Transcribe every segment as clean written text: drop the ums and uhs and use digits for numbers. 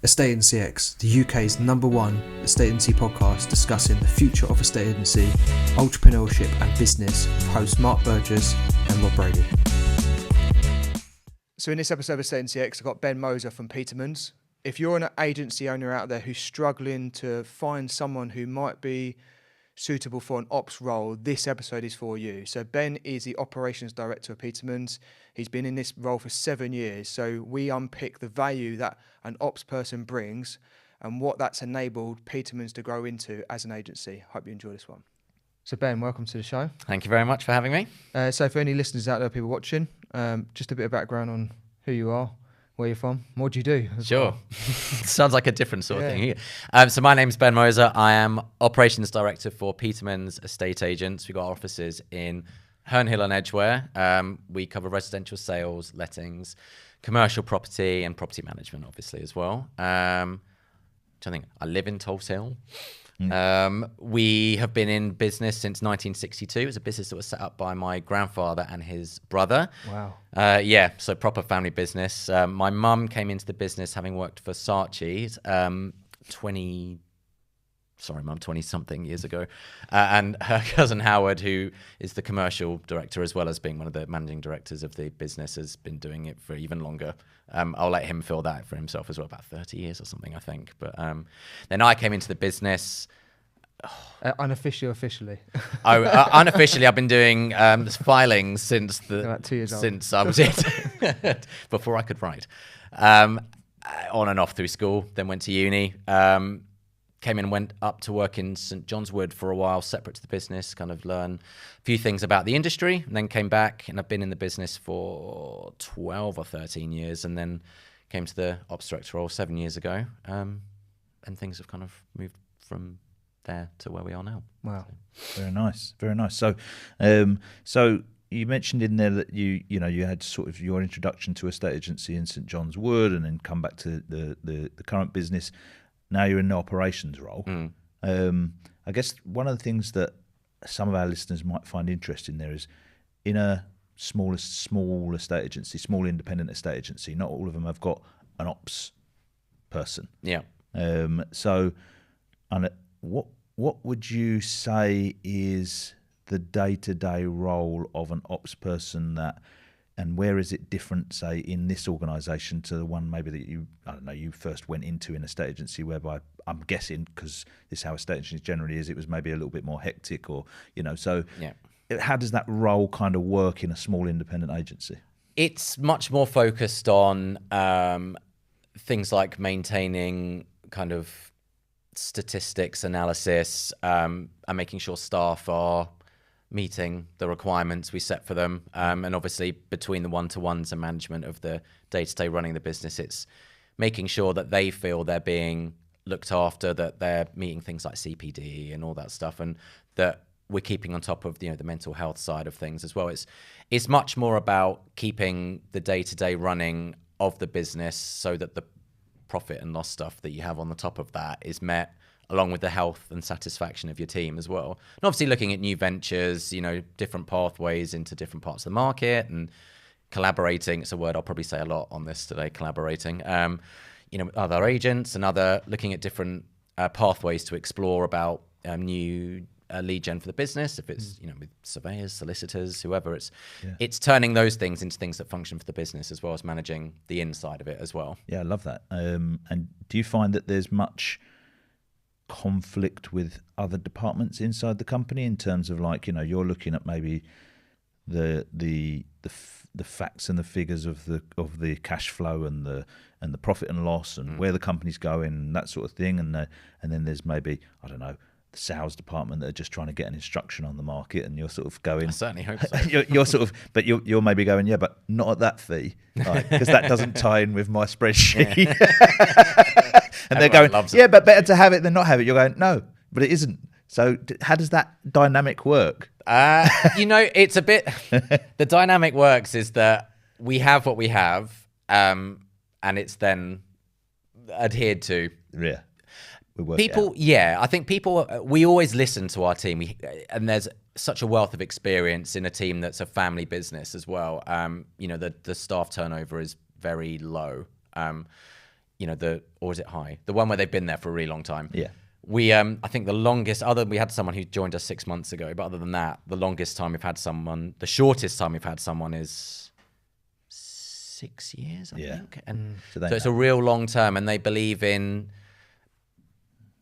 Estate Agency X, the UK's #1 estate agency podcast discussing the future of estate agency, entrepreneurship and business with hosts Mark Burgess and Rob Brady. So in this episode of Estate Agency X, I've got Ben Moser from Petermans. If you're an agency owner out there who's struggling to find someone who might be suitable for an ops role, this episode is for you. So Ben is the operations director of Petermans. He's been in this role for 7 years. So we unpick the value that an ops person brings and what that's enabled Petermans to grow into as an agency. Hope you enjoy this one. So Ben, welcome to the show. Thank you very much for having me. So for any listeners out there, people watching, just a bit of background on who you are, where you're from, what do you do? Sure. Well? Sounds like a different sort of thing. So my name's Ben Moser. I am operations director for Petermans Estate Agents. We've got offices in Herne Hill and Edgware. We cover residential sales, lettings, commercial property and property management, obviously, as well. I think I live in Tulse Hill. We have been in business since 1962. It was a business that was set up by my grandfather and his brother. Wow. So proper family business. My mum came into the business having worked for Saatchi's 20-something years ago. And her cousin Howard, who is the commercial director as well as being one of the managing directors of the business, has been doing it for even longer. I'll let him fill that for himself as well, about 30 years or something, I think. But then I came into the business. Officially. Unofficially, I've been doing filings since about 2 years old. Since I was it, before I could write. On and off through school, then went to uni. Came in and went up to work in St John's Wood for a while, separate to the business, kind of learn a few things about the industry, and then came back, and I've been in the business for 12 or 13 years, and then came to the ops director role 7 years ago, and things have kind of moved from there to where we are now. Wow. Very nice, very nice. So, so you mentioned in there that you had sort of your introduction to estate agency in St John's Wood, and then come back to the current business. Now you're in the operations role. I guess one of the things that some of our listeners might find interesting there is in a small estate agency, small independent estate agency, not all of them have got an ops person. Yeah. So what would you say is the day-to-day role of an ops person and where is it different, say, in this organisation to the one maybe that you first went into in a estate agency, whereby I'm guessing, because this is how estate agency generally is, it was maybe a little bit more hectic or, so how does that role kind of work in a small independent agency? It's much more focused on things like maintaining kind of statistics analysis and making sure staff are meeting the requirements we set for them. And obviously between the one-to-ones and management of the day-to-day running the business, it's making sure that they feel they're being looked after, that they're meeting things like CPD and all that stuff, and that we're keeping on top of the mental health side of things as well. It's much more about keeping the day-to-day running of the business so that the profit and loss stuff that you have on the top of that is met, along with the health and satisfaction of your team as well. And obviously looking at new ventures, different pathways into different parts of the market and collaborating. It's a word I'll probably say a lot on this today, collaborating, with other agents and looking at different pathways to explore about new lead gen for the business. If it's, with surveyors, solicitors, whoever, it's turning those things into things that function for the business as well as managing the inside of it as well. Yeah, I love that. And do you find that there's much conflict with other departments inside the company in terms of you're looking at maybe the facts and the figures of the cash flow and the profit and loss and where the company's going and that sort of thing, and then there's maybe the sales department that are just trying to get an instruction on the market, and you're sort of going, I certainly hope so. you're sort of, but you're maybe going, yeah, but not at that fee, because that doesn't tie in with my spreadsheet. And they're going, yeah, but better to have it than not have it. You're going, no, but it isn't. So how does that dynamic work? It's a bit, the dynamic works is that we have what we have, and it's then adhered to. Yeah. I think people, we always listen to our team, and there's such a wealth of experience in a team that's a family business as well. The staff turnover is very low. or is it high? The one where they've been there for a really long time. Yeah. We, I think the longest, we had someone who joined us 6 months ago, but other than that, the shortest time we've had someone is 6 years, I think. And so it's a real long term, and they believe in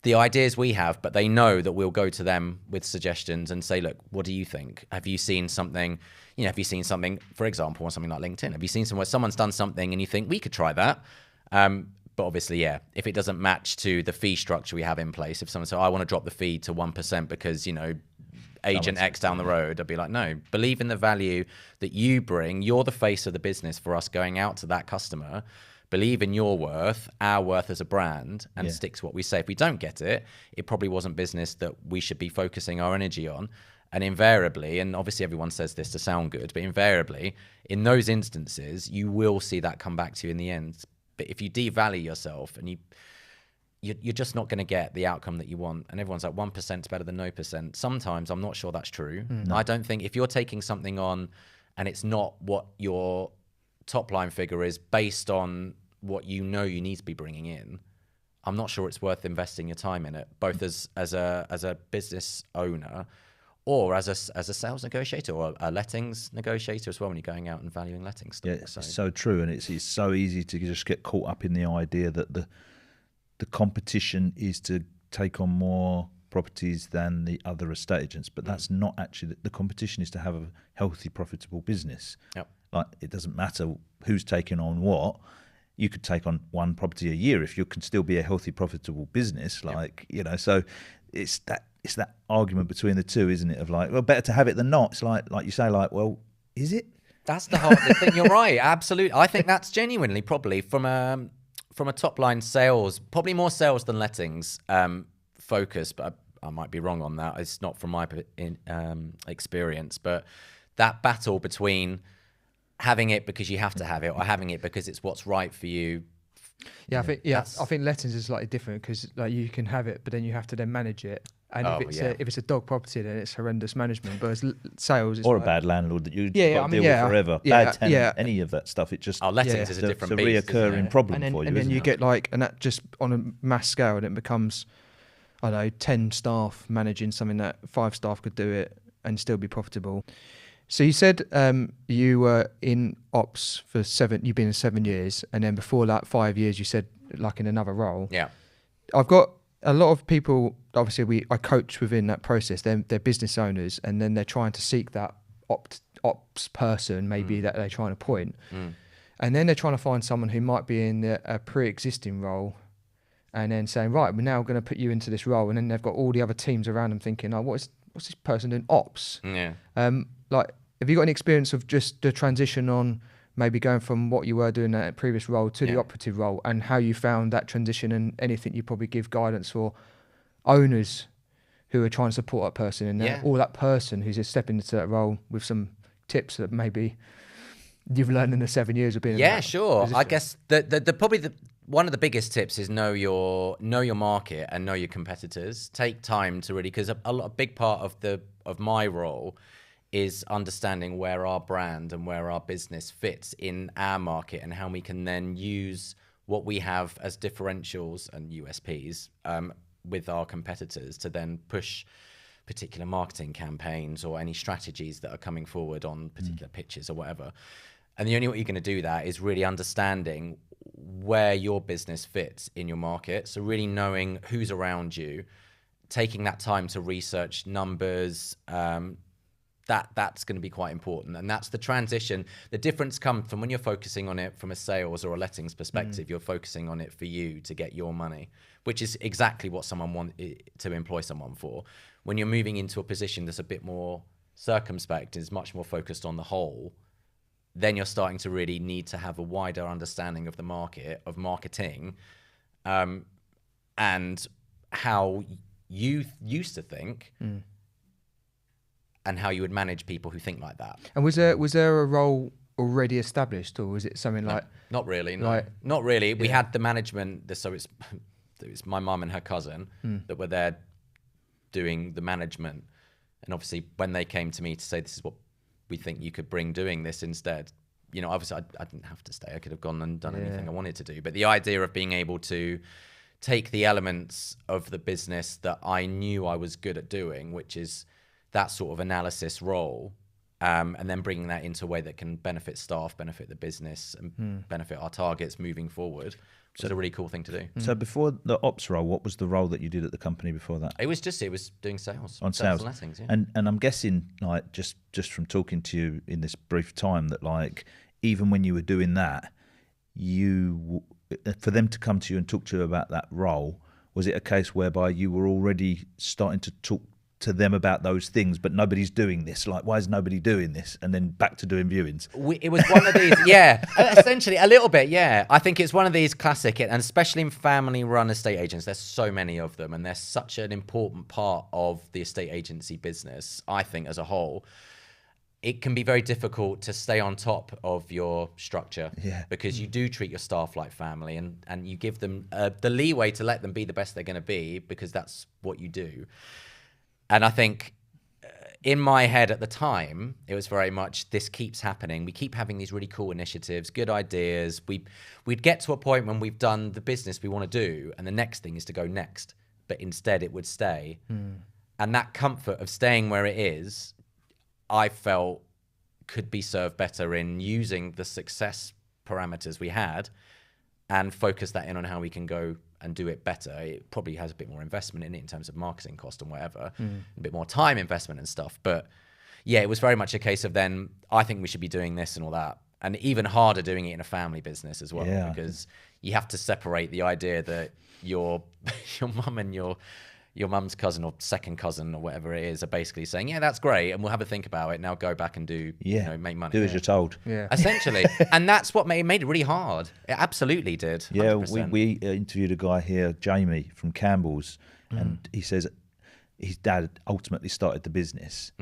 the ideas we have, but they know that we'll go to them with suggestions and say, look, what do you think? Have you seen something, for example, on something like LinkedIn? Have you seen somewhere someone's done something and you think we could try that? But obviously, if it doesn't match to the fee structure we have in place, if someone says, I want to drop the fee to 1% because, agent X down the road, I'd be like, no, believe in the value that you bring. You're the face of the business for us going out to that customer. Believe in your worth, our worth as a brand, and stick to what we say. If we don't get it, it probably wasn't business that we should be focusing our energy on. And invariably, and obviously everyone says this to sound good, but invariably, in those instances, you will see that come back to you in the end. But if you devalue yourself and you're just not going to get the outcome that you want. And everyone's like 1% is better than no percent. Sometimes I'm not sure that's true. No. I don't think if you're taking something on and it's not what your top line figure is based on what you need to be bringing in, I'm not sure it's worth investing your time in it, both as a business owner or as a sales negotiator or a lettings negotiator as well when you're going out and valuing letting stuff. Yeah, it's so true, and it's so easy to just get caught up in the idea that the competition is to take on more properties than the other estate agents, but that's not actually the competition is to have a healthy, profitable business. Yep. Like it doesn't matter who's taking on what. You could take on one property a year if you can still be a healthy, profitable business. So it's that argument between the two, isn't it? Of like, well, better to have it than not. It's like you say, like, well, is it? That's the hard thing. You're right. Absolutely. I think that's genuinely probably from a top line sales, probably more sales than lettings focus, but I might be wrong on that. It's not from my experience, but that battle between having it because you have to have it or having it because it's what's right for you. I think lettings is slightly different because like you can have it, but then you have to then manage it. And if it's a dog property, then it's horrendous management. But as sales, it's or a bad landlord that you got to deal with forever. Bad tenant, any of that stuff. It just lettings is a different beast. It's a reoccurring problem for you. And then you get and that just on a mass scale, and it becomes, 10 staff managing something that 5 staff could do it and still be profitable. So you said you were in ops for 7. You've been in 7 years, and then before that 5 years, you said like in another role. Yeah, I've got a lot of people. Obviously, I coach within that process. They're business owners, and then they're trying to seek that ops person, maybe that they're trying to appoint, and then they're trying to find someone who might be in a pre-existing role, and then saying, right, we're now going to put you into this role, and then they've got all the other teams around them thinking, what's this person doing? Ops. Yeah. Have you got any experience of just the transition on maybe going from what you were doing at a previous role to the operative role, and how you found that transition, and anything you probably give guidance for owners who are trying to support that person, and or that person who's just stepping into that role with some tips that maybe you've learned in the 7 years of being in that position? I guess the probably one of the biggest tips is know your market and know your competitors. Take time to really, because a big part of my role is understanding where our brand and where our business fits in our market, and how we can then use what we have as differentials and USPs with our competitors to then push particular marketing campaigns or any strategies that are coming forward on particular pitches or whatever. And the only way you're going to do that is really understanding where your business fits in your market. So really knowing who's around you, taking that time to research numbers, that's going to be quite important. And that's the transition. The difference comes from when you're focusing on it from a sales or a lettings perspective, you're focusing on it for you to get your money, which is exactly what someone wants to employ someone for. When you're moving into a position that's a bit more circumspect, is much more focused on the whole, then you're starting to really need to have a wider understanding of the market, of marketing, and how you used to think, and how you would manage people who think like that. And was there a role already established, or was it something like? Not really. No. Not really. We had the management. So it's my mum and her cousin that were there doing the management. And obviously, when they came to me to say, this is what we think you could bring doing this instead, you know, obviously I didn't have to stay. I could have gone and done anything I wanted to do. But the idea of being able to take the elements of the business that I knew I was good at doing, which is that sort of analysis role, and then bringing that into a way that can benefit staff, benefit the business, and benefit our targets moving forward, was a really cool thing to do. So before the ops role, what was the role that you did at the company before that? It was doing sales. On sales. And lettings, yeah. And I'm guessing, like, just from talking to you in this brief time, that, like, even when you were doing that, for them to come to you and talk to you about that role, was it a case whereby you were already starting to talk to them about those things, but nobody's doing this? Like, why is nobody doing this? And then back to doing viewings. It was one of these, yeah, essentially a little bit, yeah. I think it's one of these classic, and especially in family-run estate agents, there's so many of them, and they're such an important part of the estate agency business, I think, as a whole. It can be very difficult to stay on top of your structure, because you do treat your staff like family, and you give them the leeway to let them be the best they're going to be, because that's what you do. And I think in my head at the time, it was very much, this keeps happening. We keep having these really cool initiatives, good ideas. We'd get to a point when we've done the business we want to do, and the next thing is to go next. But instead it would stay. And that comfort of staying where it is, I felt could be served better in using the success parameters we had and focus that in on how we can go and do it better. It probably has a bit more investment in it in terms of marketing cost and whatever, a bit more time investment and stuff. But yeah, it was very much a case of then, I think we should be doing this and all that. And even harder doing it in a family business as well, because you have to separate the idea that your mum and your mum's cousin or second cousin or whatever it is are basically saying, yeah, that's great, and we'll have a think about it. Now go back and do, you know, make money. Do as you're told. Yeah. Essentially. And that's what made it really hard. It absolutely did. 100%. Yeah, we interviewed a guy here, Jamie from Campbell's, and he says his dad ultimately started the business.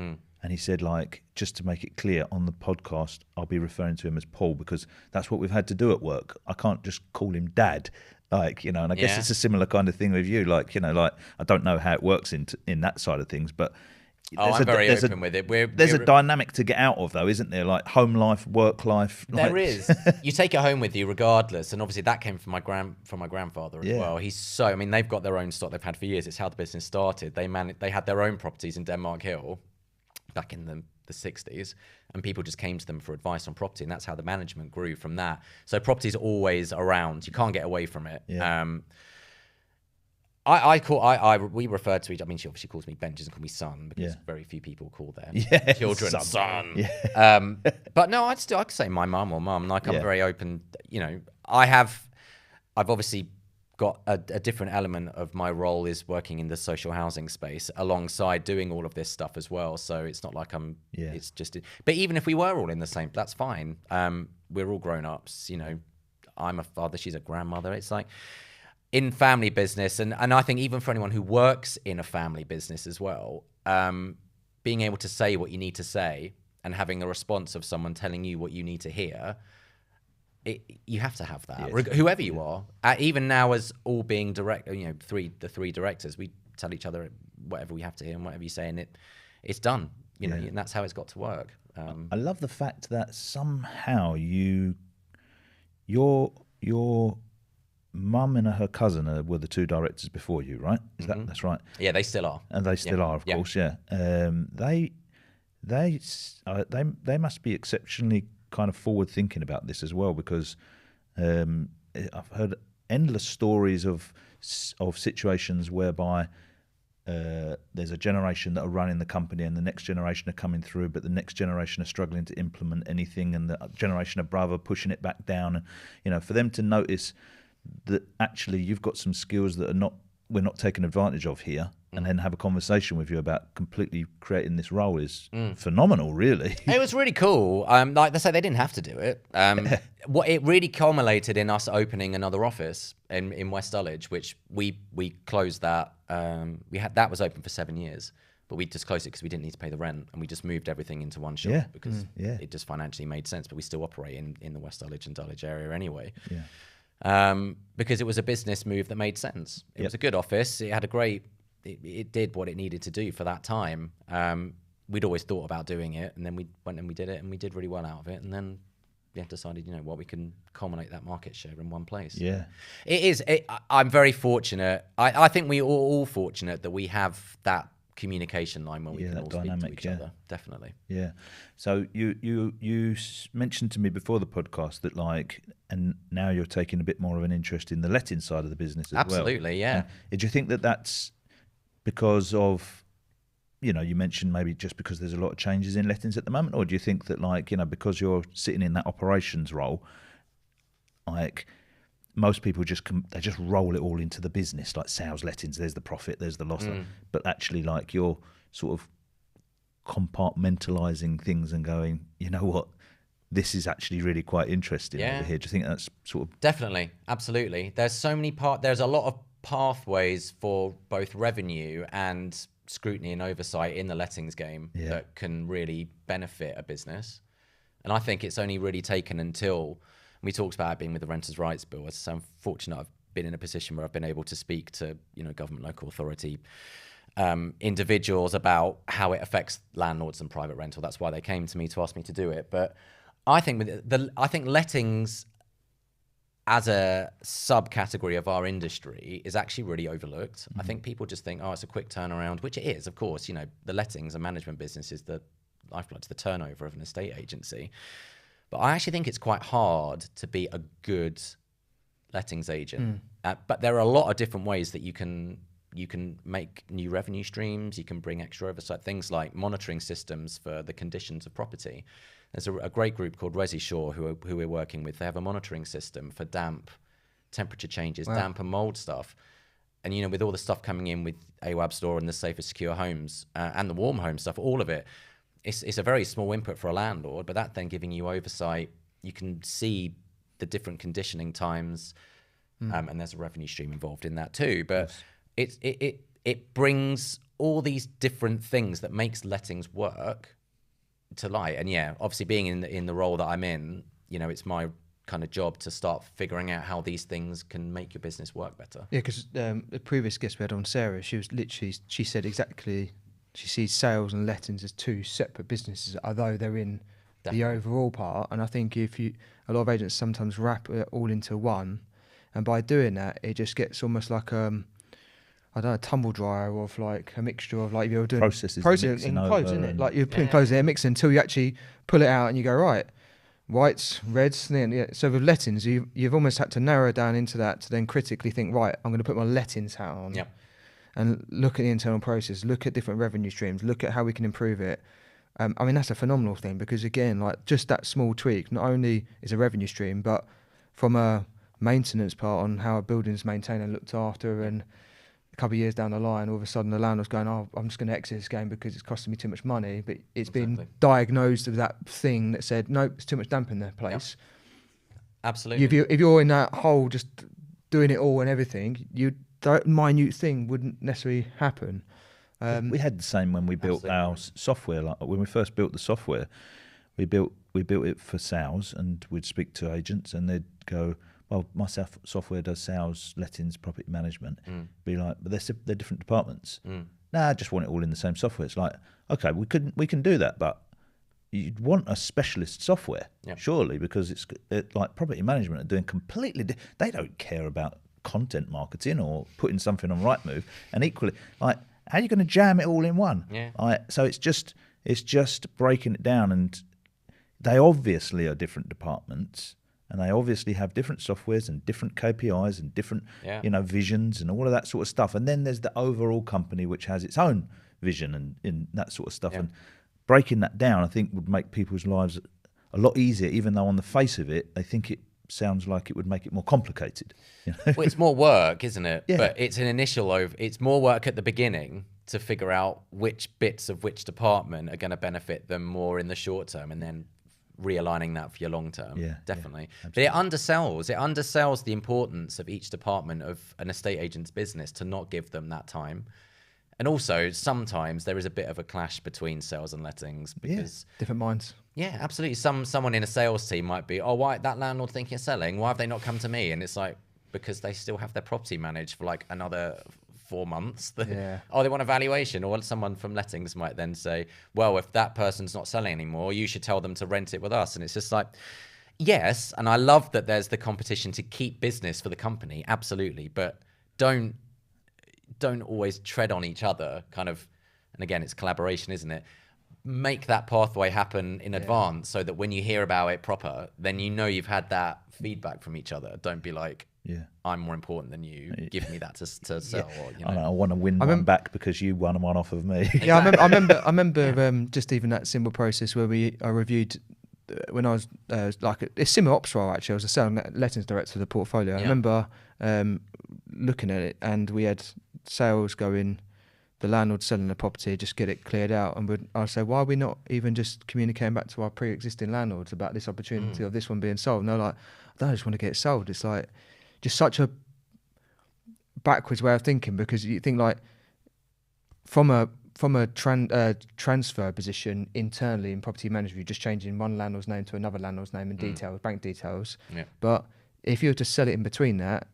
And he said, like, just to make it clear on the podcast, I'll be referring to him as Paul, because that's what we've had to do at work. I can't just call him Dad. Like, you know, and I guess it's a similar kind of thing with you. Like, you know, like, I don't know how it works in that side of things, but I'm very open with it. There's a dynamic to get out of, though, isn't there? Like home life, work life. There is. You take it home with you regardless, and obviously that came from my grandfather as well. I mean, they've got their own stock they've had for years. It's how the business started. They had their own properties in Denmark Hill back in the 60s, and people just came to them for advice on property, and that's how the management grew from that. So property's always around. You can't get away from it. We refer to each. I mean, she obviously calls me Ben. She doesn't call me son, because very few people call their children son. But no, I could say my mum or mum. Like, I'm very open. You know, I've obviously got a different element of my role is working in the social housing space alongside doing all of this stuff as well. So it's not like it's just. But even if we were all in the same, that's fine. We're all grown ups. You know, I'm a father. She's a grandmother. It's like, in family business, and I think even for anyone who works in a family business as well, being able to say what you need to say and having a response of someone telling you what you need to hear, you have to have that, whoever you are. Even now, as all being direct, you know, the three directors, we tell each other whatever we have to hear, and whatever you say, and it's done. You know, and that's how it's got to work. I love the fact that somehow your mum and her cousin were the two directors before you, right? That's right? Yeah, they still are. And they still are, of course. Yeah. They must be exceptionally kind of forward thinking about this as well, because I've heard endless stories of situations whereby there's a generation that are running the company, and the next generation are coming through, but the next generation are struggling to implement anything, and the generation above are pushing it back down. And, you know, for them to notice that actually you've got some skills that we're not taking advantage of here, and then have a conversation with you about completely creating this role is phenomenal, really. It was really cool. Like they say, they didn't have to do it. What it really culminated in us opening another office in West Dulwich, which we closed that. That was open for 7 years, but we just closed it because we didn't need to pay the rent, and we just moved everything into one shop because it just financially made sense. But we still operate in the West Dulwich and Dulwich area anyway. Because it was a business move that made sense. It was a good office. It had a great. It did what it needed to do for that time. We'd always thought about doing it, and then we went and we did it, and we did really well out of it. And then, decided, you know what, we can culminate that market share in one place. Yeah. It is. I'm very fortunate. I think we are all fortunate that we have that communication line when we can all speak to each other. Definitely. Yeah. So you mentioned to me before the podcast that and now you're taking a bit more of an interest in the letting side of the business as Absolutely, well. yeah. Do you think that that's because of, you mentioned maybe just because there's a lot of changes in lettings at the moment, or do you think that because you're sitting in that operations role, most people they just roll it all into the business, like sales, lettings, there's the profit, there's the loss. But actually you're sort of compartmentalising things and going, you know what, this is actually really quite interesting over here. Do you think that's sort of... Definitely, absolutely. There's so many there's a lot of pathways for both revenue and scrutiny and oversight in the lettings game that can really benefit a business. And I think it's only really taken until we talked about it being with the Renters' Rights Bill. So I'm fortunate I've been in a position where I've been able to speak to, government, local authority individuals about how it affects landlords and private rental. That's why they came to me to ask me to do it. But I think I think lettings as a subcategory of our industry is actually really overlooked. I think people just think, it's a quick turnaround, which it is, of course. The lettings and management business is the lifeblood to the turnover of an estate agency. But I actually think it's quite hard to be a good lettings agent. But there are a lot of different ways that you can make new revenue streams. You can bring extra oversight, things like monitoring systems for the conditions of property. There's a great group called Resi Shore who we're working with. They have a monitoring system for damp, temperature changes, damp and mold stuff. And, with all the stuff coming in with AWAB Store and the Safer Secure Homes and the Warm Home stuff, all of it, it's a very small input for a landlord, but that then giving you oversight, you can see the different conditioning times, and there's a revenue stream involved in that too. But it brings all these different things that makes lettings work to light. And obviously being in the role that I'm in, it's my kind of job to start figuring out how these things can make your business work better. Yeah, because the previous guest we had on, Sarah, she said exactly, she sees sales and lettings as two separate businesses, although they're in the overall part. And I think a lot of agents sometimes wrap it all into one, and by doing that, it just gets almost like a tumble dryer of a mixture of if you're doing processes in clothes, isn't it? Like you're putting clothes in there, mixing until you actually pull it out and you go, right, whites, reds, so with lettings, you've almost had to narrow down into that to then critically think, right, I'm going to put my lettings hat on. Yep. And look at the internal process, look at different revenue streams, look at how we can improve it. That's a phenomenal thing because, again, just that small tweak not only is a revenue stream, but from a maintenance part on how a building's maintained and looked after, and a couple of years down the line, all of a sudden the landlord's going, I'm just going to exit this game because it's costing me too much money. But it's been diagnosed with that thing that said, nope, it's too much damp in the place. Yep. Absolutely. If you're in that hole just doing it all and everything, that minute thing wouldn't necessarily happen. We had the same when we built our software. When we first built the software, we built it for sales, and we'd speak to agents, and they'd go, "Well, my software does sales, lettings, property management." Be like, "But they're different departments." Nah, I just want it all in the same software. It's like, okay, we can do that, but you'd want a specialist software, surely, because it's like property management are doing completely. They don't care about content marketing or putting something on Rightmove, and equally, how are you going to jam it all in one? So it's just breaking it down, and they obviously are different departments, and they obviously have different softwares and different KPIs and different visions and all of that sort of stuff. And then there's the overall company which has its own vision and that sort of stuff. And breaking that down, I think, would make people's lives a lot easier, even though on the face of it, they think it sounds like it would make it more complicated. Well, it's more work, isn't it? Yeah. But it's an initial it's more work at the beginning to figure out which bits of which department are going to benefit them more in the short term, and then realigning that for your long term. Definitely. But it undersells the importance of each department of an estate agent's business to not give them that time. And also, sometimes there is a bit of a clash between sales and lettings because different minds. Yeah, absolutely. Someone in a sales team might be, why that landlord thinking of selling? Why have they not come to me? And it's like, because they still have their property managed for another 4 months. They want a valuation. Or someone from lettings might then say, well, if that person's not selling anymore, you should tell them to rent it with us. And it's just like, Yes, and I love that there's the competition to keep business for the company, absolutely, but don't always tread on each other, kind of. And again, it's collaboration, isn't it? Make that pathway happen in advance so that when you hear about it proper, then you know you've had that feedback from each other. Don't be like, I'm more important than you. Give me that to sell. Or, you know. I want to win one back because you won one off of me. Yeah, I remember just even that simple process where I reviewed when I was like a similar ops role actually. I was a sales lettings director of the portfolio. I remember looking at it, and we had sales going. The landlord selling the property, just get it cleared out, and I'd say, why are we not even just communicating back to our pre-existing landlords about this opportunity of this one being sold? And they're like, I just want to get it sold. It's like just such a backwards way of thinking, because you think like from a transfer position internally in property management, you're just changing one landlord's name to another landlord's name and details, bank details. Yeah. But if you were to sell it in between that,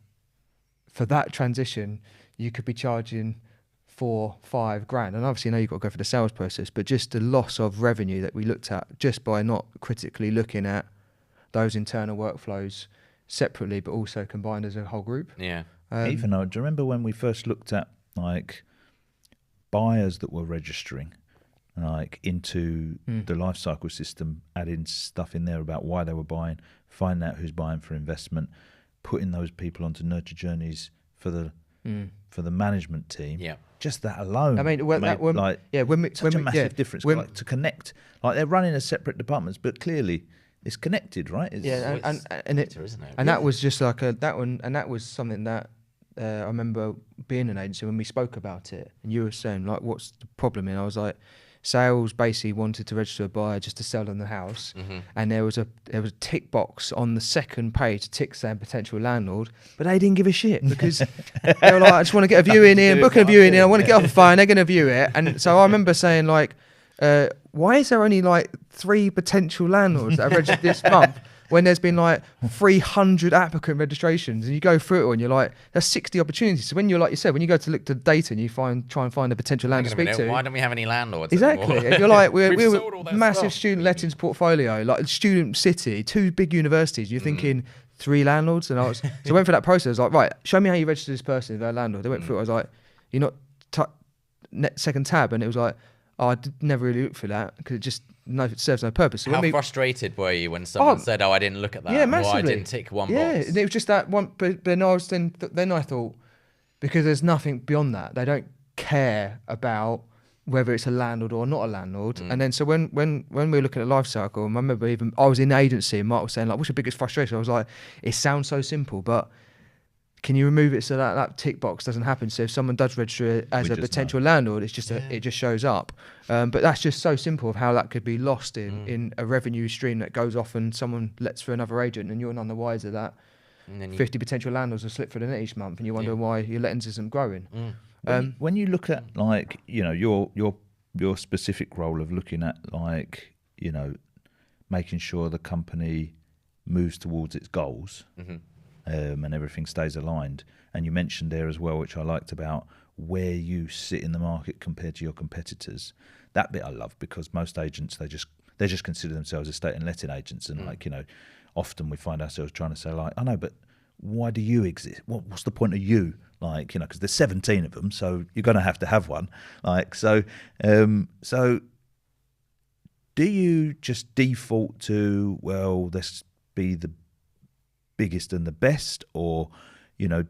for that transition, you could be charging 4-5 grand, and obviously you've got to go for the sales process, but just the loss of revenue that we looked at just by not critically looking at those internal workflows separately but also combined as a whole group. Even though, do you remember when we first looked at like buyers that were registering like into the life cycle system, adding stuff in there about why they were buying, finding out who's buying for investment, putting those people onto nurture journeys for the management team. Just that alone, I mean, when such a massive difference. Like, to connect, like they're running as separate departments, but clearly it's connected, right? And that was just like that one, and that was something that I remember being an agency when we spoke about it, and you were saying like, what's the problem? And I was like, sales basically wanted to register a buyer just to sell them the house, and there was a tick box on the second page, tick saying potential landlord, but they didn't give a shit because they were like, I just want to get a view in here, book a view in here, I want to get off the phone, they're going to view it. And so I remember saying like, why is there only like 3 potential landlords that are registered this month when there's been like 300 applicant registrations, and you go through it all and you're like, there's 60 opportunities. So when you're, like you said, when you go to look to data and you try and find a potential landlord to speak to. Why don't we have any landlords exactly anymore? If you're like, we're massive student lettings portfolio, like student city, 2 big universities, you're thinking 3 landlords. And so I went through that process. I was like, right, show me how you register this person as their landlord. They went through it. I was like, you're not second tab. And it was like, I never really looked for that because it just it serves no purpose. So how frustrated were you when someone said, I didn't look at that, or I didn't tick one box? Yeah, it was just that one. But then I thought, because there's nothing beyond that, they don't care about whether it's a landlord or not a landlord. And then so when we were looking at life cycle, I remember even I was in the agency and Mark was saying like, what's your biggest frustration? I was like, it sounds so simple, but can you remove it so that tick box doesn't happen? So if someone does register as a potential landlord, it's just it just shows up. But that's just so simple of how that could be lost in a revenue stream that goes off and someone lets for another agent, and you're none the wiser that 50 potential landlords will slip for the net each month, and you wonder why your lettings isn't growing. When you look at like, you know, your specific role of looking at like, you know, making sure the company moves towards its goals. And everything stays aligned. And you mentioned there as well, which I liked, about where you sit in the market compared to your competitors. That bit I love, because most agents, they just consider themselves estate and letting agents, and like, you know, often we find ourselves trying to say like, I know, but why do you exist? What's the point of you? Like, you know, because there's 17 of them, so you're going to have one. Like, so do you just default to, well, let's be the biggest and the best, or, you know,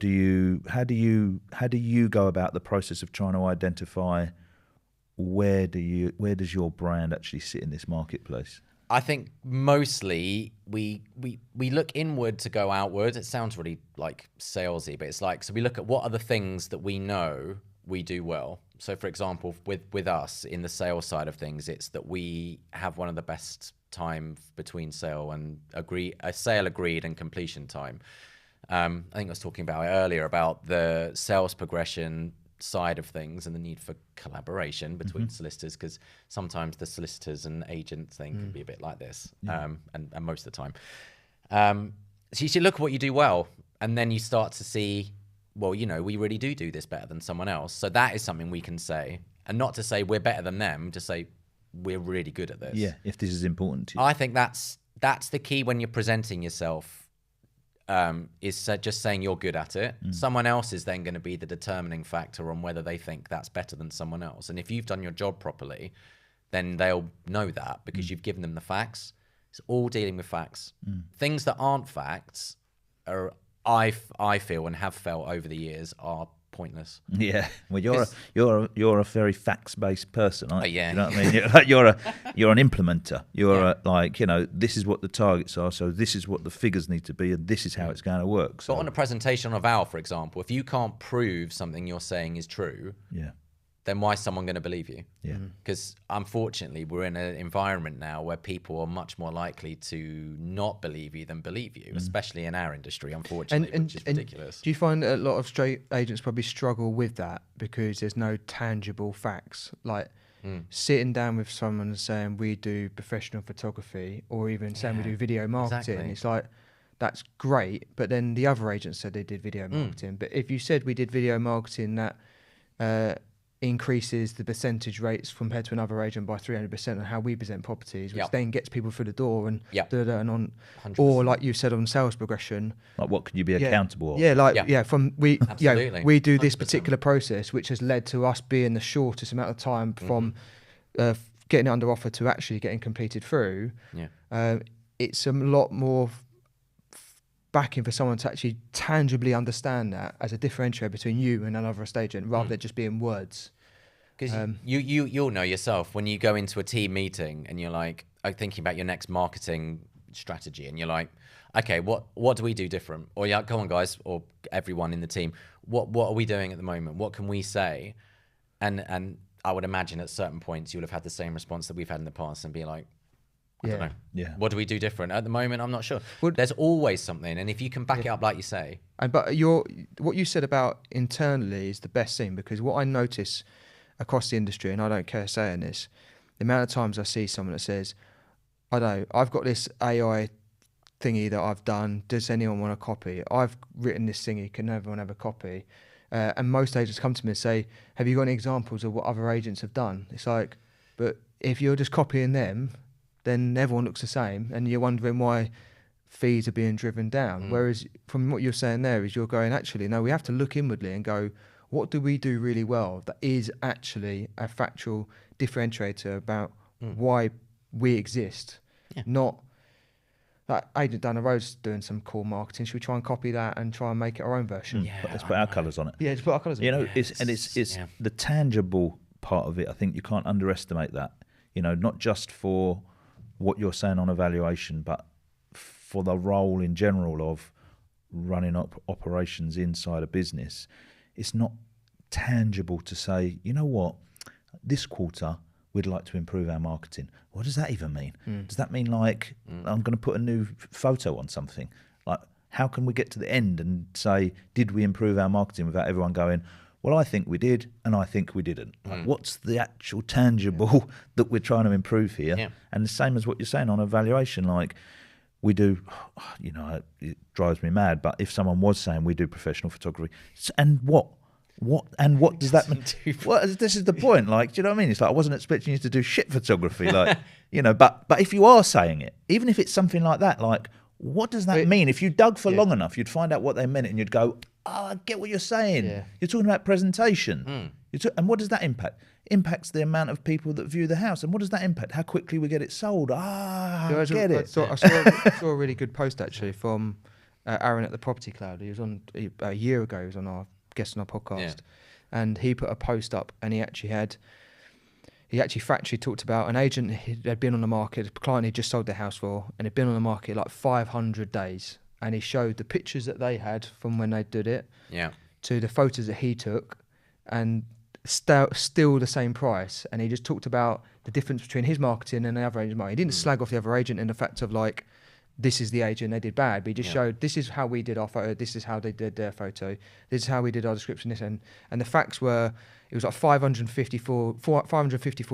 how do you go about the process of trying to identify where does your brand actually sit in this marketplace? I think mostly we look inward to go outward. It sounds really like salesy, but it's like, so we look at what are the things that we know we do well. So for example, with us in the sales side of things, it's that we have one of the best time between sale agreed and completion time. I think I was talking about it earlier about the sales progression side of things and the need for collaboration between solicitors, because sometimes the solicitors and agent thing can be a bit like this, and most of the time. So you should look at what you do well, and then you start to see, well, you know, we really do this better than someone else. So that is something we can say, and not to say we're better than them, just say we're really good at this. Yeah, if this is important to you. I think that's that's the key when you're presenting yourself, is just saying you're good at it. Someone else is then going to be the determining factor on whether they think that's better than someone else. And if you've done your job properly, then they'll know that because you've given them the facts. It's all dealing with facts. Things that aren't facts are, I feel and have felt over the years, are pointless. Yeah, well, you're a very facts-based person, aren't you? Yeah. You know what I mean? You're an implementer. You're like, you know, this is what the targets are, so this is what the figures need to be, and this is how it's going to work. So, But on a presentation on a valve, for example, if you can't prove something you're saying is true, yeah, then why is someone going to believe you? Yeah. Because unfortunately, we're in an environment now where people are much more likely to not believe you than believe you, especially in our industry, unfortunately, which is ridiculous. Do you find that a lot of straight agents probably struggle with that because there's no tangible facts? Like sitting down with someone and saying we do professional photography, or even saying we do video marketing. exactly. It's like, that's great, but then the other agents said they did video marketing. But if you said we did video marketing that increases the percentage rates compared to another agent by 300% on how we present properties, which then gets people through the door and and on, 100%. or like you said on sales progression, like what can you be accountable of? from we we do this 100%. particular process, which has led to us being the shortest amount of time from getting it under offer to actually getting completed through. It's a lot more backing for someone to actually tangibly understand that as a differentiator between you and another estate agent, rather than just being words. Because you'll know yourself when you go into a team meeting and you're like thinking about your next marketing strategy, and you're like, okay, what do we do different? Or yeah, come on guys, or everyone in the team, what are we doing at the moment? What can we say? And I would imagine at certain points you would have had the same response that we've had in the past and be like, I don't know. Yeah. What do we do different? At the moment, I'm not sure. There's always something, and if you can back it up like you say. But what you said about internally is the best thing, because what I notice across the industry, and I don't care saying this, the amount of times I see someone that says, I don't know, I've got this AI thingy that I've done, does anyone want a copy? I've written this thingy, can everyone have a copy? And most agents come to me and say, have you got any examples of what other agents have done? It's like, but if you're just copying them, then everyone looks the same, and you're wondering why fees are being driven down. Whereas from what you're saying there is you're going, actually, no, we have to look inwardly and go, what do we do really well that is actually a factual differentiator about why we exist? Not like agent down the road's doing some cool marketing. Should we try and copy that and try and make it our own version? But let's put our colours on it. Yeah, just put our colours on it. You know, it's the tangible part of it. I think you can't underestimate that. You know, not just for what you're saying on evaluation, but for the role in general of running operations inside a business. It's not tangible to say, you know what, this quarter we'd like to improve our marketing. What does that even mean? Does that mean like I'm going to put a new photo on something? Like, how can we get to the end and say, did we improve our marketing, without everyone going, well, I think we did, and I think we didn't. Like, what's the actual tangible that we're trying to improve here? Yeah. And the same as what you're saying on evaluation, like we do, you know, it drives me mad, but if someone was saying we do professional photography, and what does that mean? Well, this is the point. Like, do you know what I mean? It's like, I wasn't expecting you to do shit photography, like, you know, but if you are saying it, even if it's something like that, like, what does that mean? If you dug for long enough, you'd find out what they meant, and you'd go, oh, I get what you're saying. Yeah. You're talking about presentation. And what does that impact? Impacts the amount of people that view the house. And what does that impact? How quickly we get it sold. I get it. I saw a really good post, actually, from Aaron at the Property Cloud. He was on a year ago. He was on our guest on our podcast. And he put a post up, and he actually factually talked about an agent had been on the market, a client he'd just sold their house for, and had been on the market like 500 days. And he showed the pictures that they had from when they did it to the photos that he took, and still the same price. And he just talked about the difference between his marketing and the other agent's marketing. He didn't slag off the other agent in the fact of like, this is the agent, they did bad, but he just showed, this is how we did our photo, this is how they did their photo, this is how we did our description, this, and the facts were, it was like 554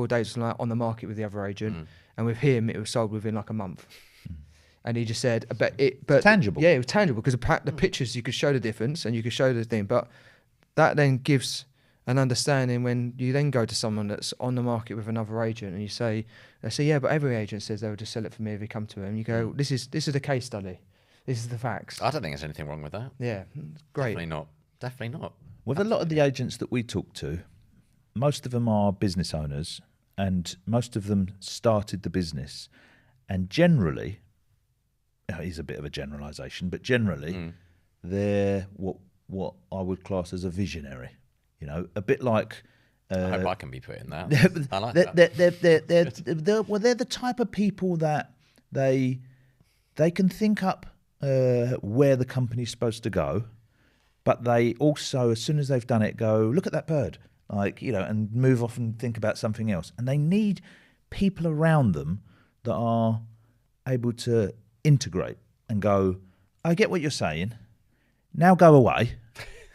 days or something like on the market with the other agent, and with him it was sold within like a month. And he just said, but tangible. Yeah, it was tangible because the pictures, you could show the difference and you could show the thing, but that then gives And understanding when you then go to someone that's on the market with another agent and you say, they say, yeah, but every agent says they'll just sell it for me if you come to them. You go, this is the case study. This is the facts. I don't think there's anything wrong with that. Yeah, great. Definitely not. With a lot of the agents that we talk to, most of them are business owners, and most of them started the business. And generally, it is a bit of a generalisation, but generally, they're what I would class as a visionary. You know, a bit like. I hope I can be put in that. I like that. They're the type of people that they can think up where the company's supposed to go, but they also, as soon as they've done it, go, look at that bird, like, you know, and move off and think about something else. And they need people around them that are able to integrate and go, I get what you're saying, now go away.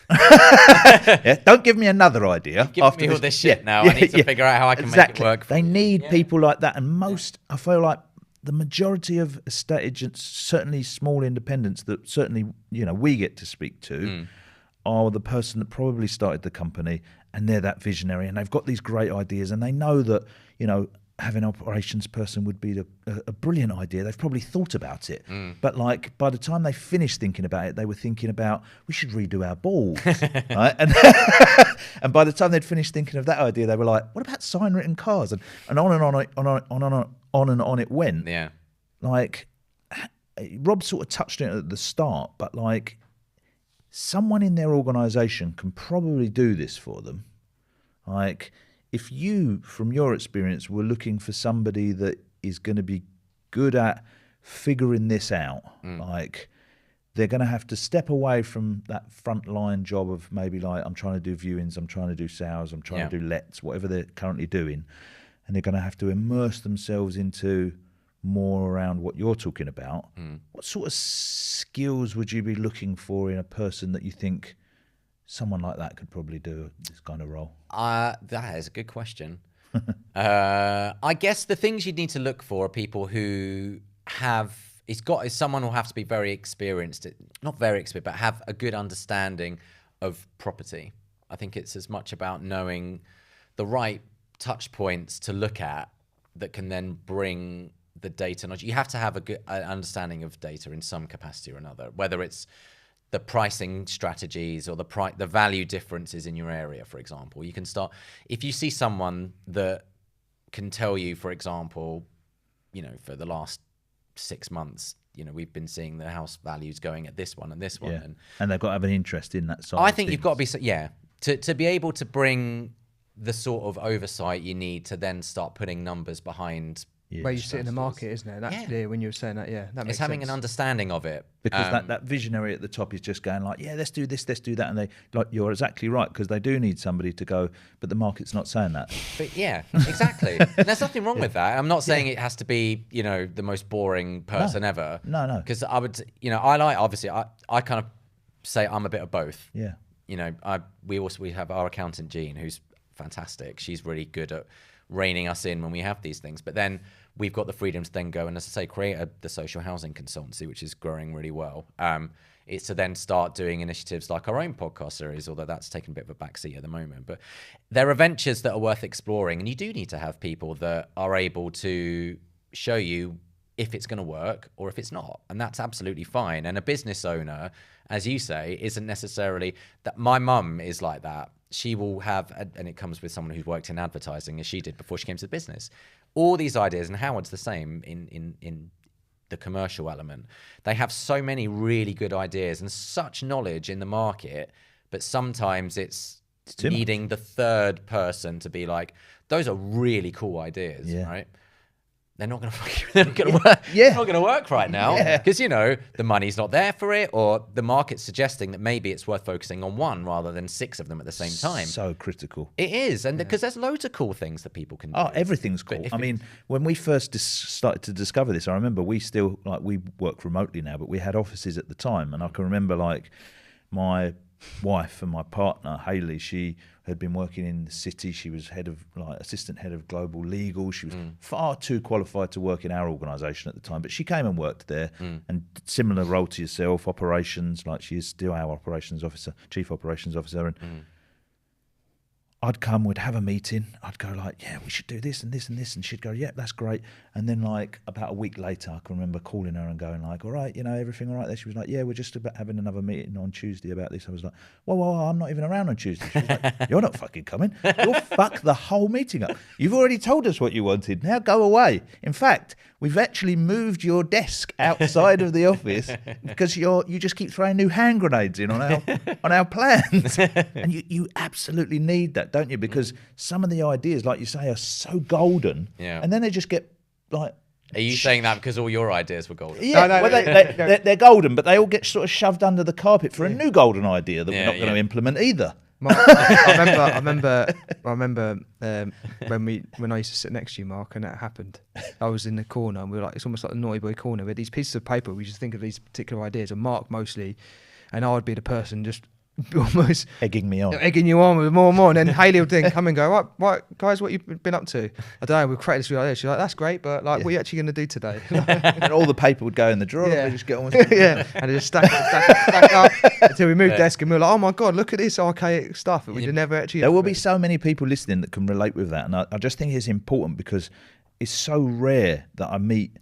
Yeah, don't give me another idea. Give me all this shit now. I need to figure out how I can make it work. They need people like that, and I feel like the majority of estate agents, certainly small independents that certainly we get to speak to, are the person that probably started the company, and they're that visionary, and they've got these great ideas, and they know that having an operations person would be a brilliant idea. They've probably thought about it. But like by the time they finished thinking about it, they were thinking about, we should redo our balls. Right? And by the time they'd finished thinking of that idea, they were like, what about sign-written cars? And on and on it went. Yeah. Like, Rob sort of touched on it at the start, but like, someone in their organisation can probably do this for them. Like, if you, from your experience, were looking for somebody that is going to be good at figuring this out, like, they're going to have to step away from that frontline job of maybe like, I'm trying to do viewings, I'm trying to do sales, I'm trying to do lets, whatever they're currently doing. And they're going to have to immerse themselves into more around what you're talking about. What sort of skills would you be looking for in a person that you think someone like that could probably do this kind of role? That is a good question. I guess the things you'd need to look for are people who is someone who will have to be very experienced, not very experienced, but have a good understanding of property. I think it's as much about knowing the right touch points to look at that can then bring the data knowledge. You have to have a good understanding of data in some capacity or another, whether it's the pricing strategies or the value differences in your area, for example. You can start, if you see someone that can tell you, for example, for the last 6 months, we've been seeing the house values going at this one and this one. And they've got to have an interest in that side. I think you've got to be, to be able to bring the sort of oversight you need to then start putting numbers behind where you sit in the market, isn't it? That's when you were saying that, that makes it's having sense. an understanding of it. Because that visionary at the top is just going like, let's do this, let's do that. And you're exactly right, because they do need somebody to go, but the market's not saying that. But yeah, exactly. And there's nothing wrong with that. I'm not saying it has to be, the most boring person ever. No. Because I would, I kind of say I'm a bit of both. Yeah. We have our accountant, Jean, who's fantastic. She's really good at reining us in when we have these things. But then we've got the freedom to then go and, as I say, create the social housing consultancy, which is growing really well. It's to then start doing initiatives like our own podcast series, although that's taken a bit of a backseat at the moment. But there are ventures that are worth exploring, and you do need to have people that are able to show you if it's going to work or if it's not. And that's absolutely fine. And a business owner, as you say, isn't necessarily that. My mum is like that. She will have, and it comes with someone who's worked in advertising as she did before she came to the business, all these ideas, and Howard's the same in the commercial element. They have so many really good ideas and such knowledge in the market, but sometimes it's needing the third person to be like, those are really cool ideas, right? They're not going to work. They're not going to work right now because the money's not there for it, or the market's suggesting that maybe it's worth focusing on one rather than 6 of them at the same time. So critical. It is, and because there's loads of cool things that people can do. Oh, everything's cool. I mean, when we first started to discover this, I remember we work remotely now, but we had offices at the time, and I can remember like my wife and my partner Hayley, she had been working in the city. She was assistant head of global legal. She was far too qualified to work in our organisation at the time, but she came and worked there, and similar role to yourself, operations, like she is still our operations officer, chief operations officer. And I'd come, we'd have a meeting. I'd go like, yeah, we should do this and this and this. And she'd go, yeah, that's great. And then like about a week later, I can remember calling her and going like, all right, everything all right there? She was like, yeah, we're just about having another meeting on Tuesday about this. I was like, well, I'm not even around on Tuesday. She was like, you're not fucking coming. You'll fuck the whole meeting up. You've already told us what you wanted. Now go away. In fact, we've actually moved your desk outside of the office because you just keep throwing new hand grenades in on our plans. And you absolutely need that, don't you? Because some of the ideas, like you say, are so golden, and then they just get like. Are you saying that because all your ideas were golden? Yeah, well, they're golden, but they all get sort of shoved under the carpet for a new golden idea that we're not going to implement either. I remember when I used to sit next to you, Mark, and that happened. I was in the corner, and we were like, it's almost like the naughty boy corner. We had these pieces of paper. We just think of these particular ideas, and Mark mostly, and I would be the person just almost egging you on with more and more, and then Hayley would then come and go, right guys, what you've been up to? I don't know, we've created this idea. She's like, that's great, but like, what are you actually going to do today? And all the paper would go in the drawer, and we just get on with it. And it just stack up until we moved desk, and we were like, oh my god, look at this archaic stuff that we never actually. There will be so many people listening that can relate with that, and I just think it's important because it's so rare that I meet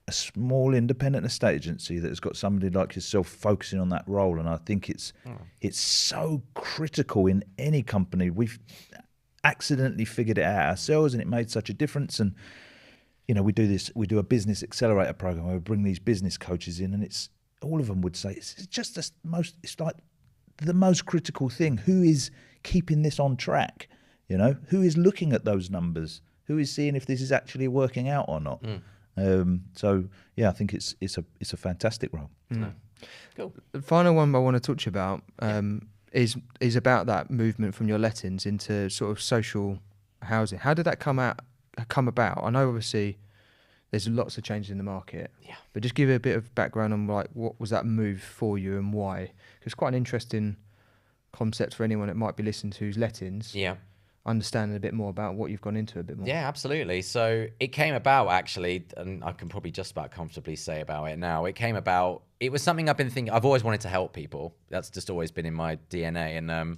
a small independent estate agency that has got somebody like yourself focusing on that role, and I think it's so critical in any company. We've accidentally figured it out ourselves, and it made such a difference. And we do a business accelerator program where we bring these business coaches in, and it's all of them would say it's just it's like the most critical thing. Who is keeping this on track? Who is looking at those numbers? Who is seeing if this is actually working out or not? So yeah, I think it's a fantastic role. Cool. The final one I want to talk to you about is about that movement from your lettings into sort of social housing. How did that come about? I know obviously there's lots of changes in the market, but just give it a bit of background on like what was that move for you and why? Because it's quite an interesting concept for anyone that might be listening to who's lettings. Understanding a bit more about what you've gone into a bit more. Yeah, absolutely. So it came about actually, and I can probably just about comfortably say about it now. It came about, it was something I've been thinking, I've always wanted to help people. That's just always been in my DNA. And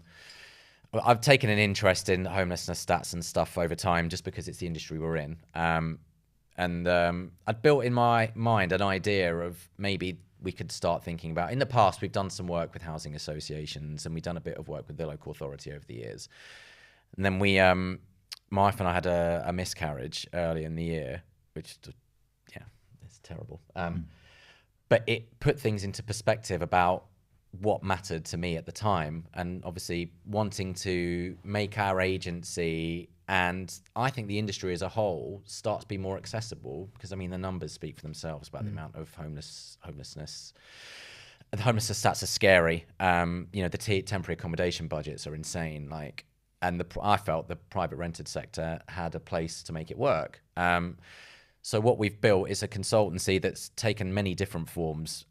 I've taken an interest in homelessness stats and stuff over time just because it's the industry we're in. And I'd built in my mind an idea of maybe we could start thinking about, in the past, we've done some work with housing associations and we've done a bit of work with the local authority over the years. And then my wife and I had a miscarriage early in the year, which, it's terrible. But it put things into perspective about what mattered to me at the time. And obviously wanting to make our agency, and I think the industry as a whole, start to be more accessible, because the numbers speak for themselves about the amount of homelessness. The homelessness stats are scary. The temporary accommodation budgets are insane. And I felt the private rented sector had a place to make it work. So what we've built is a consultancy that's taken many different forms.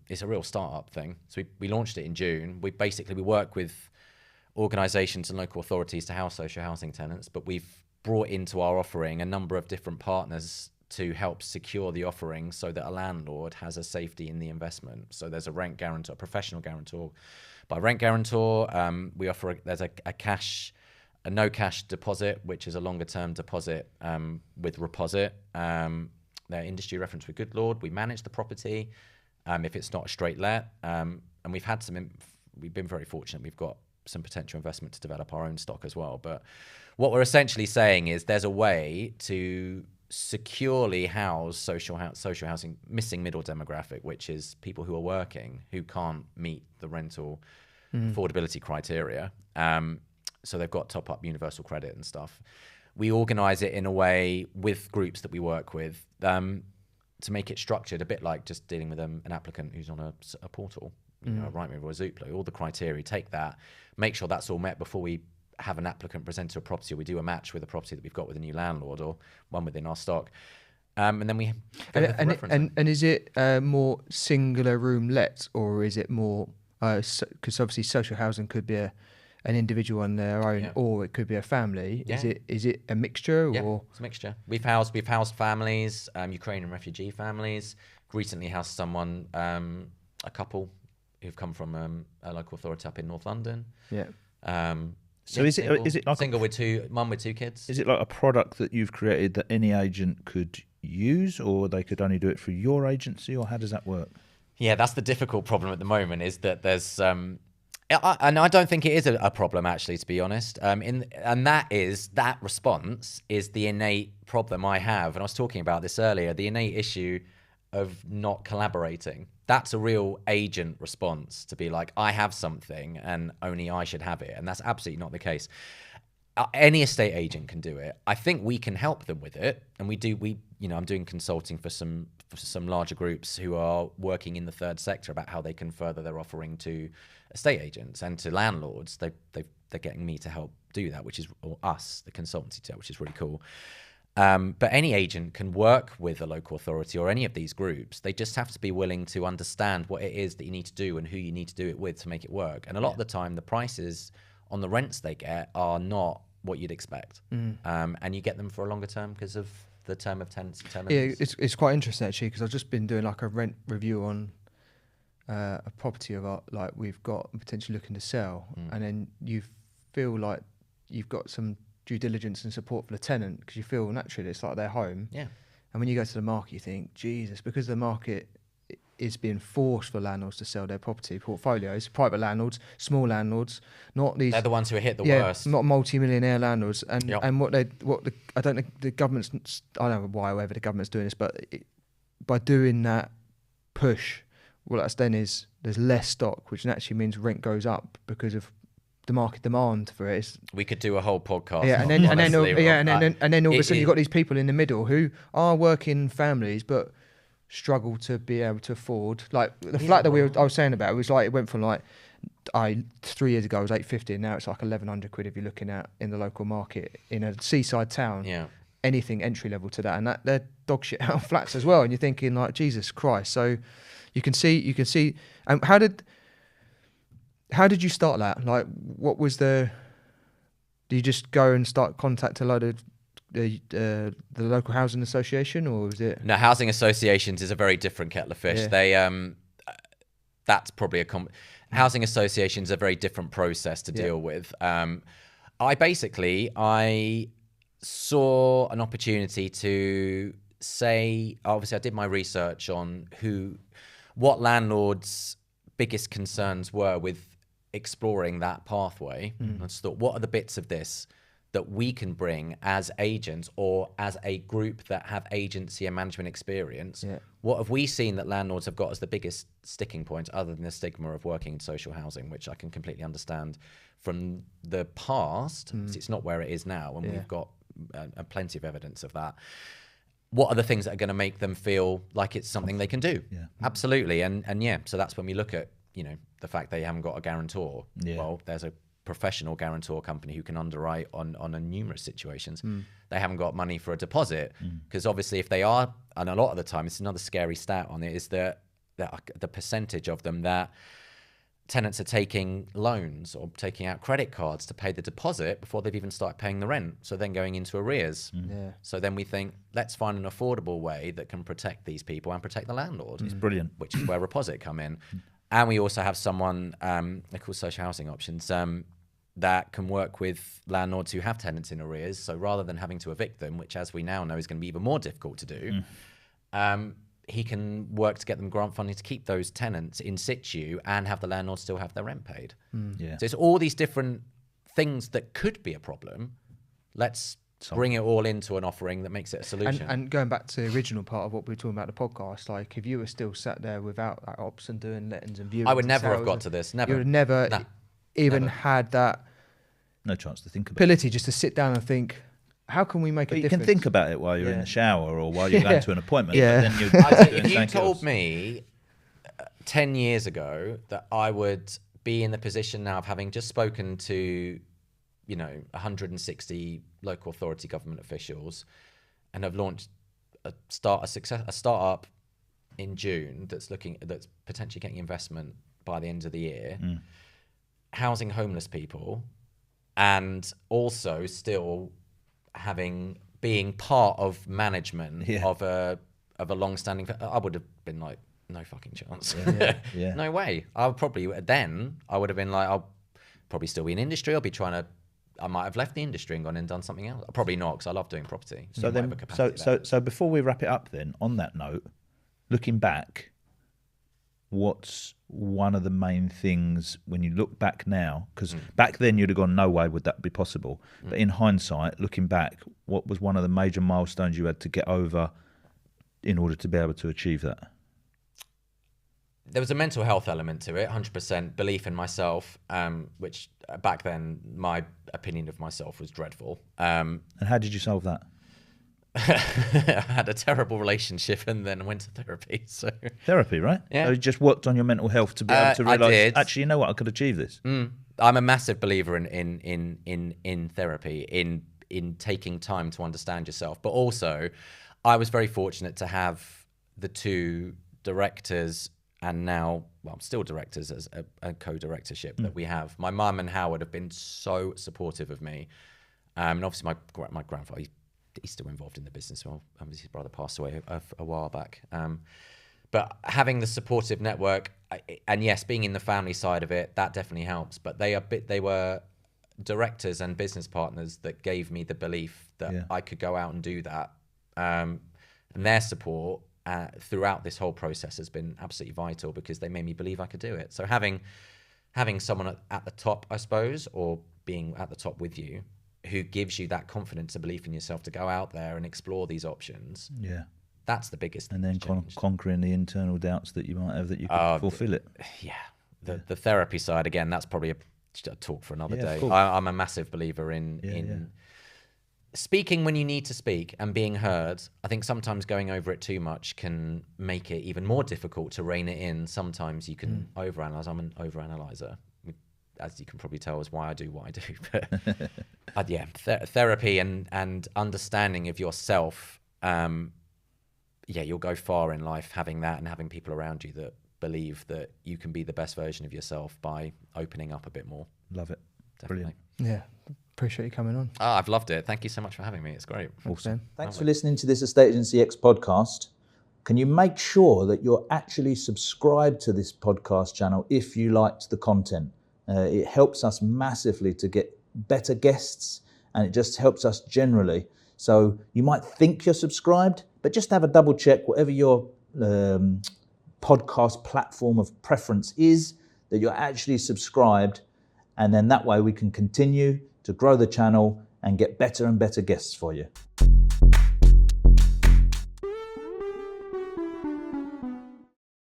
It's a real startup thing. So we launched it in June. We work with organisations and local authorities to house social housing tenants, but we've brought into our offering a number of different partners to help secure the offering so that a landlord has a safety in the investment. So there's a rent guarantor, a professional guarantor by rent guarantor. We offer there's a no cash deposit, which is a longer term deposit with Reposit. Their industry reference with Good Lord. We manage the property if it's not a straight let. And we've been very fortunate. We've got some potential investment to develop our own stock as well. But what we're essentially saying is there's a way to securely house social housing, missing middle demographic, which is people who are working, who can't meet the rental affordability criteria. So they've got top up universal credit and stuff. We organise it in a way with groups that we work with to make it structured a bit like just dealing with an applicant who's on a portal, a Rightmove or a Zoopla. All the criteria, take that, make sure that's all met before we have an applicant present to a property, or we do a match with a property that we've got with a new landlord or one within our stock. And then we and is it more singular room let, or is it more because obviously social housing could be an individual on their own, or it could be a family. Is it a mixture? Or it's a mixture. We've housed families, Ukrainian refugee families. Recently housed someone, a couple who've come from a local authority up in North London. So is it like single with mum with 2 kids? is it like a product that you've created that any agent could use, or they could only do it through your agency, or how does that work? Yeah, that's the difficult problem at the moment, is that there's and I don't think it is a problem, actually, to be honest. And that response is the innate problem I have, and I was talking about this earlier, the innate issue of not collaborating. That's a real agent response, to be like, I have something and only I should have it, and that's absolutely not the case. Any estate agent can do it. I think we can help them with it, and I'm doing consulting for some larger groups who are working in the third sector about how they can further their offering to estate agents and to landlords. They're getting me to help do that, or us, the consultancy, to, which is really cool. But any agent can work with a local authority or any of these groups. They just have to be willing to understand what it is that you need to do and who you need to do it with to make it work. And a lot of the time, the prices on the rents they get are not what you'd expect. And you get them for a longer term because of the term of tenancy. Yeah, it's quite interesting, actually, because I've just been doing like a rent review on a property of like we've got potentially looking to sell, and then you feel like you've got some due diligence and support for the tenant, because you feel naturally it's like their home. Yeah. And when you go to the market, you think, Jesus, because the market is being forced for landlords to sell their property portfolios, private landlords, small landlords, not these. They're the ones who are hit the worst. Not multi-millionaire landlords, and I don't know, the government's, I don't know why or whether the government's doing this, but by doing that push, what that's then is there's less stock, which actually means rent goes up because of the market demand for it. We could do a whole podcast. Yeah, and then all of a sudden you've got these people in the middle who are working families but struggle to be able to afford. Like the flat that I was saying about, it was like it went from like 3 years ago it was 850, and now it's like 1,100 quid if you're looking at in the local market in a seaside town. Yeah. Anything entry level to that, and that they're dog shit out flats as well. And you're thinking like, Jesus Christ. So you can see. How did you start that? Like, what was did you just go and start contact a load of the local housing association, or was it? No, housing associations is a very different kettle of fish. Yeah. That's probably housing associations are a very different process to deal with. I saw an opportunity to say, obviously I did my research on what landlords' biggest concerns were with exploring that pathway. I just thought, what are the bits of this that we can bring as agents or as a group that have agency and management experience? Yeah. What have we seen that landlords have got as the biggest sticking point, other than the stigma of working in social housing, which I can completely understand from the past. It's not where it is now, and we've got plenty of evidence of that. What are the things that are going to make them feel like it's something they can do? Yeah. Absolutely. And so that's when we look at, the fact they haven't got a guarantor. Yeah. Well, there's a professional guarantor company who can underwrite on numerous situations. They haven't got money for a deposit, because obviously if they are, and a lot of the time, it's another scary stat on it, is that the percentage of them that tenants are taking loans or taking out credit cards to pay the deposit before they've even started paying the rent. So then going into arrears. Yeah. So then we think, let's find an affordable way that can protect these people and protect the landlord. It's brilliant. Which is where Reposit come in. And we also have someone, they're called social housing options, that can work with landlords who have tenants in arrears. So rather than having to evict them, which as we now know is going to be even more difficult to do, he can work to get them grant funding to keep those tenants in situ and have the landlord still have their rent paid. Yeah. So it's all these different things that could be a problem. Let's bring it all into an offering that makes it a solution. And going back to the original part of what we were talking about the podcast, like if you were still sat there without that ops and doing lettings and viewings, I would never have got to this. Never. You would never even had that. No chance to think about ability just to sit down and think, how can we make a difference? You can think about it while you're in the shower or while you're going to an appointment. Yeah. But then if you told me 10 years ago that I would be in the position now of having just spoken to, 160 local authority government officials and have launched a startup in June that's potentially getting investment by the end of the year, housing homeless people, and also still being part of management of a long-standing, I would have been like, no fucking chance. No way. I would have been like, I'll probably still be in industry. I'll be trying to I might have left the industry and gone and done something else. Probably not, because I love doing property. So then, so before we wrap it up, then on that note, looking back, what's one of the main things when you look back now? Because back then you'd have gone, no way would that be possible. But in hindsight, looking back, what was one of the major milestones you had to get over in order to be able to achieve that? There was a mental health element to it, 100% belief in myself, which back then my opinion of myself was dreadful. And how did you solve that? I had a terrible relationship and then went to therapy. So therapy, right? Yeah. So you just worked on your mental health to be able to realise, actually, you know what, I could achieve this. I'm a massive believer in therapy, in taking time to understand yourself. But also, I was very fortunate to have the two directors, and now, well, still directors as a co-directorship that we have. My mum and Howard have been so supportive of me. And obviously my grandfather, he's still involved in the business. Well, his brother passed away a while back. But having the supportive network, and yes, being in the family side of it, that definitely helps. But they were directors and business partners that gave me the belief that I could go out and do that. And their support throughout this whole process has been absolutely vital, because they made me believe I could do it. So having someone at the top, I suppose, or being at the top with you, who gives you that confidence and belief in yourself to go out there and explore these options. Yeah. That's the biggest And then conquering the internal doubts that you might have that you could fulfill it. Yeah. The therapy side, again, that's probably a talk for another day. I'm a massive believer in speaking when you need to speak and being heard. I think sometimes going over it too much can make it even more difficult to rein it in. Sometimes you can overanalyze. I'm an overanalyzer, as you can probably tell, is why I do what I do. But therapy and understanding of yourself, you'll go far in life having that, and having people around you that believe that you can be the best version of yourself by opening up a bit more. Love it. Definitely. Brilliant. Yeah, appreciate you coming on. I've loved it. Thank you so much for having me. It's great. Awesome. Thanks for listening to this Estate Agency X podcast. Can you make sure that you're actually subscribed to this podcast channel if you liked the content? It helps us massively to get better guests, and it just helps us generally. So you might think you're subscribed, but just have a double check, whatever your podcast platform of preference is, that you're actually subscribed. And then that way we can continue to grow the channel and get better and better guests for you.